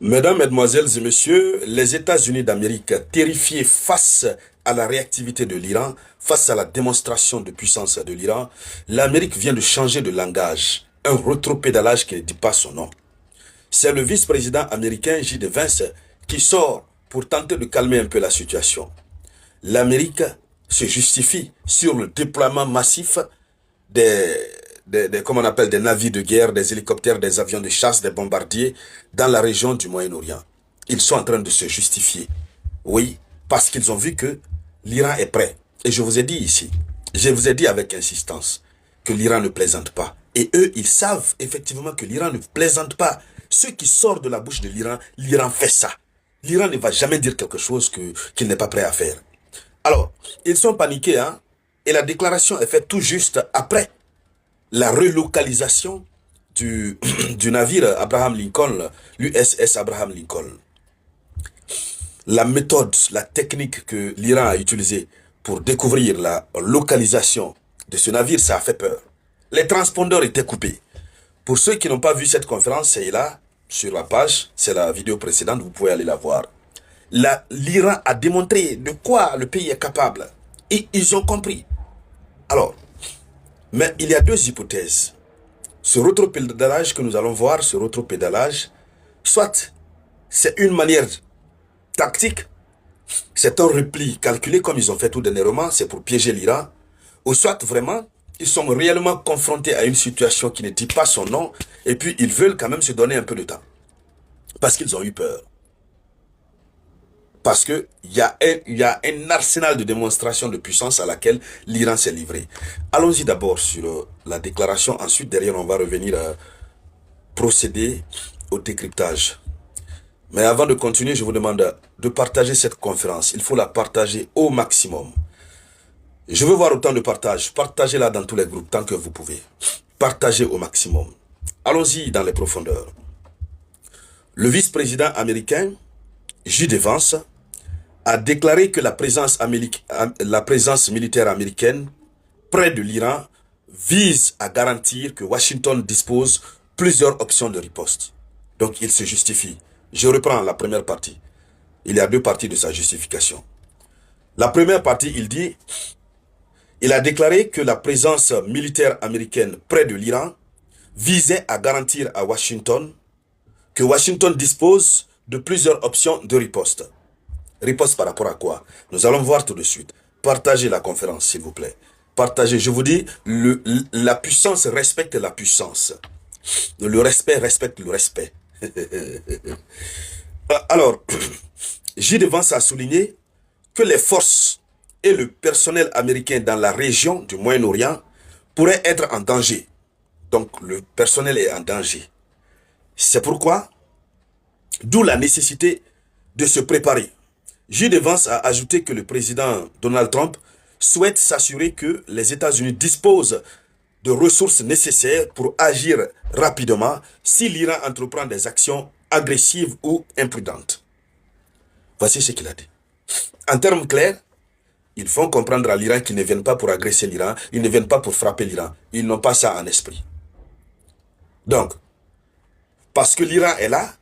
Mesdames, Mesdemoiselles et Messieurs, les États-Unis d'Amérique, terrifiés face à la réactivité de l'Iran, face à la démonstration de puissance de l'Iran, l'Amérique vient de changer de langage, un rétropédalage qui ne dit pas son nom. C'est le vice-président américain J.D. Vance qui sort pour tenter de calmer un peu la situation. L'Amérique se justifie sur le déploiement massif des, comment on appelle, des navires de guerre, des hélicoptères, des avions de chasse, des bombardiers dans la région du Moyen-Orient. Ils sont en train de se justifier. Oui, parce qu'ils ont vu que l'Iran est prêt. Et je vous ai dit ici, je vous ai dit avec insistance que l'Iran ne plaisante pas. Et eux, ils savent effectivement que l'Iran ne plaisante pas. Ce qui sort de la bouche de l'Iran, l'Iran fait ça. L'Iran ne va jamais dire quelque chose qu'il n'est pas prêt à faire. Alors, ils sont paniqués, hein, et la déclaration est faite tout juste après la relocalisation du, du navire Abraham Lincoln, l'USS Abraham Lincoln. La méthode, la technique que l'Iran a utilisée pour découvrir la localisation de ce navire, ça a fait peur. Les transpondeurs étaient coupés. Pour ceux qui n'ont pas vu cette conférence, c'est là, sur la page, c'est la vidéo précédente, vous pouvez aller la voir. L'Iran a démontré de quoi le pays est capable. Et ils ont compris. Alors, mais il y a deux hypothèses. Ce rétropédalage que nous allons voir, ce rétropédalage, soit c'est une manière tactique, c'est un repli calculé comme ils ont fait tout dernièrement, c'est pour piéger l'Iran, ou soit vraiment, ils sont réellement confrontés à une situation qui ne dit pas son nom, et puis ils veulent quand même se donner un peu de temps. Parce qu'ils ont eu peur. Parce qu'il y a un arsenal de démonstration de puissance à laquelle l'Iran s'est livré. Allons-y d'abord sur la déclaration. Ensuite, derrière, on va revenir à procéder au décryptage. Mais avant de continuer, je vous demande de partager cette conférence. Il faut la partager au maximum. Je veux voir autant de partage. Partagez-la dans tous les groupes tant que vous pouvez. Partagez au maximum. Allons-y dans les profondeurs. Le vice-président américain, J.D. Vance, a déclaré que la présence militaire américaine près de l'Iran vise à garantir que Washington dispose plusieurs options de riposte. Donc il se justifie. Je reprends la première partie. Il y a deux parties de sa justification. La première partie, il a déclaré que la présence militaire américaine près de l'Iran visait à garantir à Washington que Washington dispose de plusieurs options de riposte. Riposte par rapport à quoi? Nous allons voir tout de suite. Partagez la conférence, s'il vous plaît. Partagez. Je vous dis, la puissance respecte la puissance. Le respect respecte le respect. Alors, J.D. Vance a souligné que les forces et le personnel américain dans la région du Moyen-Orient pourraient être en danger. Donc, le personnel est en danger. C'est pourquoi, d'où la nécessité de se préparer. J.D. Vance a ajouté que le président Donald Trump souhaite s'assurer que les États-Unis disposent de ressources nécessaires pour agir rapidement si l'Iran entreprend des actions agressives ou imprudentes. Voici ce qu'il a dit. En termes clairs, ils font comprendre à l'Iran qu'ils ne viennent pas pour agresser l'Iran, ils ne viennent pas pour frapper l'Iran. Ils n'ont pas ça en esprit. Donc, parce que l'Iran est là,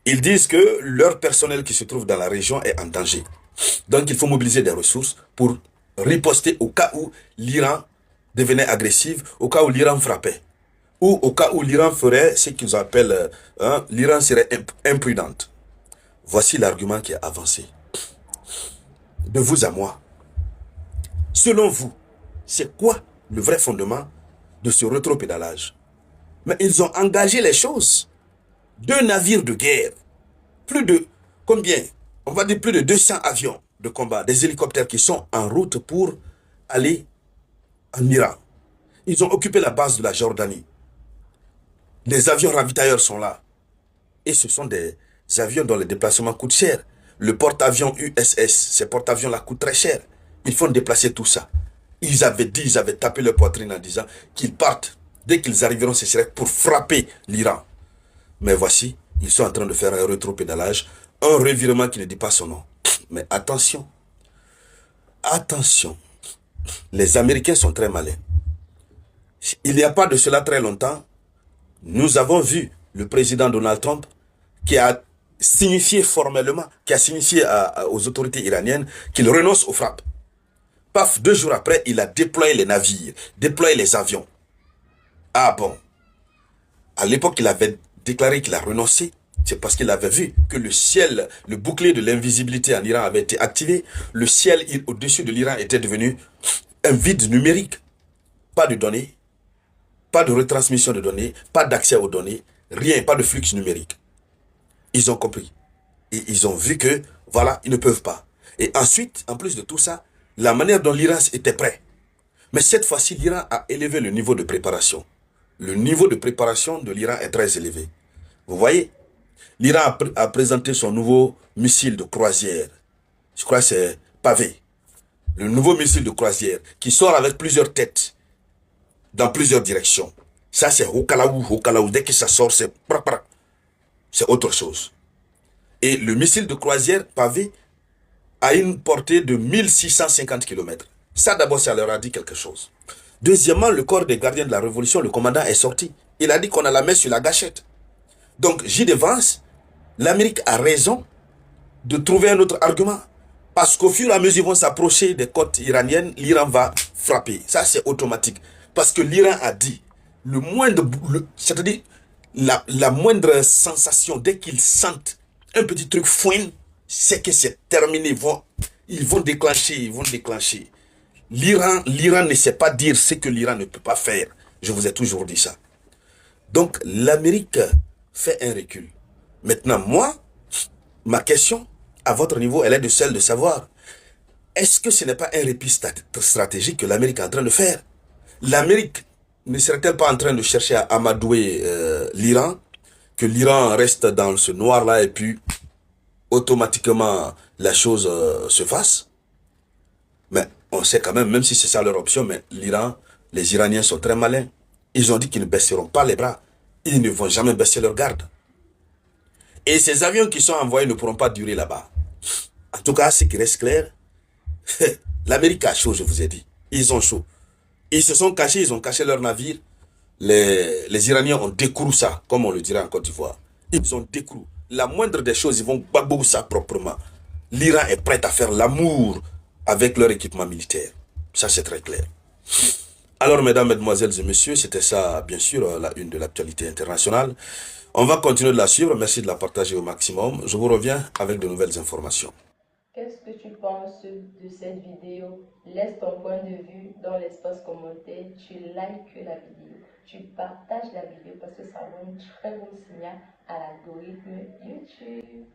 ils disent que leur personnel qui se trouve dans la région est en danger. Donc il faut mobiliser des ressources pour riposter au cas où l'Iran devenait agressive, au cas où l'Iran frappait. Ou au cas où l'Iran ferait ce qu'ils appellent, l'Iran serait imprudente. Voici l'argument qui est avancé. De vous à moi. Selon vous, c'est quoi le vrai fondement de ce rétropédalage? Mais ils ont engagé les choses. Deux navires de guerre, plus de, combien? On va dire plus de 200 avions de combat, des hélicoptères qui sont en route pour aller en Iran. Ils ont occupé la base de la Jordanie. Les avions ravitailleurs sont là. Et ce sont des avions dont le déplacement coûte cher. Le porte-avions USS, ces porte-avions-là coûtent très cher. Ils font déplacer tout ça. Ils avaient dit, ils avaient tapé leur poitrine en disant qu'ils partent. Dès qu'ils arriveront, ce serait pour frapper l'Iran. Mais voici, ils sont en train de faire un rétropédalage, un revirement qui ne dit pas son nom. Mais attention, attention, les Américains sont très malins. Il n'y a pas de cela très longtemps, nous avons vu le président Donald Trump qui a signifié formellement, qui a signifié aux autorités iraniennes qu'il renonce aux frappes. Paf, 2 jours après, il a déployé les navires, déployé les avions. Ah bon. À l'époque, il avait déclaré qu'il a renoncé. C'est parce qu'il avait vu que le ciel, le bouclier de l'invisibilité en Iran avait été activé. Le ciel au-dessus de l'Iran était devenu un vide numérique. Pas de données, pas de retransmission de données, pas d'accès aux données, rien, pas de flux numérique. Ils ont compris. Et ils ont vu que, voilà, ils ne peuvent pas. Et ensuite, en plus de tout ça, la manière dont l'Iran était prêt. Mais cette fois-ci, l'Iran a élevé le niveau de préparation. Le niveau de préparation de l'Iran est très élevé. Vous voyez, l'Iran a présenté son nouveau missile de croisière. Je crois que c'est Pavé. Le nouveau missile de croisière qui sort avec plusieurs têtes dans plusieurs directions. Ça, c'est Hokalaou, Hokalaou. Dès que ça sort, c'est autre chose. Et le missile de croisière Pavé a une portée de 1650 km. Ça, d'abord, ça leur a dit quelque chose. Deuxièmement, le corps des gardiens de la révolution, le commandant est sorti. Il a dit qu'on a la main sur la gâchette. Donc, J. de Vance, l'Amérique a raison de trouver un autre argument. Parce qu'au fur et à mesure ils vont s'approcher des côtes iraniennes, l'Iran va frapper. Ça, c'est automatique. Parce que l'Iran a dit, c'est-à-dire la moindre sensation, dès qu'ils sentent un petit truc fouine, c'est que c'est terminé. Ils vont déclencher. L'Iran ne sait pas dire ce que l'Iran ne peut pas faire. Je vous ai toujours dit ça. Donc, l'Amérique fait un recul. Maintenant, moi, ma question, à votre niveau, elle est de celle de savoir, est-ce que ce n'est pas un répit stratégique que l'Amérique est en train de faire? L'Amérique ne serait-elle pas en train de chercher à amadouer l'Iran, que l'Iran reste dans ce noir-là et puis automatiquement la chose se fasse? Mais on sait quand même, même si c'est ça leur option, mais l'Iran, les Iraniens sont très malins. Ils ont dit qu'ils ne baisseront pas les bras. Ils ne vont jamais baisser leur garde. Et ces avions qui sont envoyés ne pourront pas durer là-bas. En tout cas, ce qui reste clair, l'Amérique a chaud, je vous ai dit. Ils ont chaud. Ils se sont cachés, ils ont caché leur navire. Les Iraniens ont découru ça, comme on le dirait en Côte d'Ivoire. Ils ont découru. La moindre des choses, ils vont babou ça proprement. L'Iran est prêt à faire l'amour avec leur équipement militaire. Ça, c'est très clair. Alors, mesdames, mesdemoiselles et messieurs, c'était ça, bien sûr, la une de l'actualité internationale. On va continuer de la suivre. Merci de la partager au maximum. Je vous reviens avec de nouvelles informations. Qu'est-ce que tu penses de cette vidéo? Laisse ton point de vue dans l'espace commentaire. Tu likes la vidéo. Tu partages la vidéo parce que ça donne un très bon signal à l'algorithme YouTube.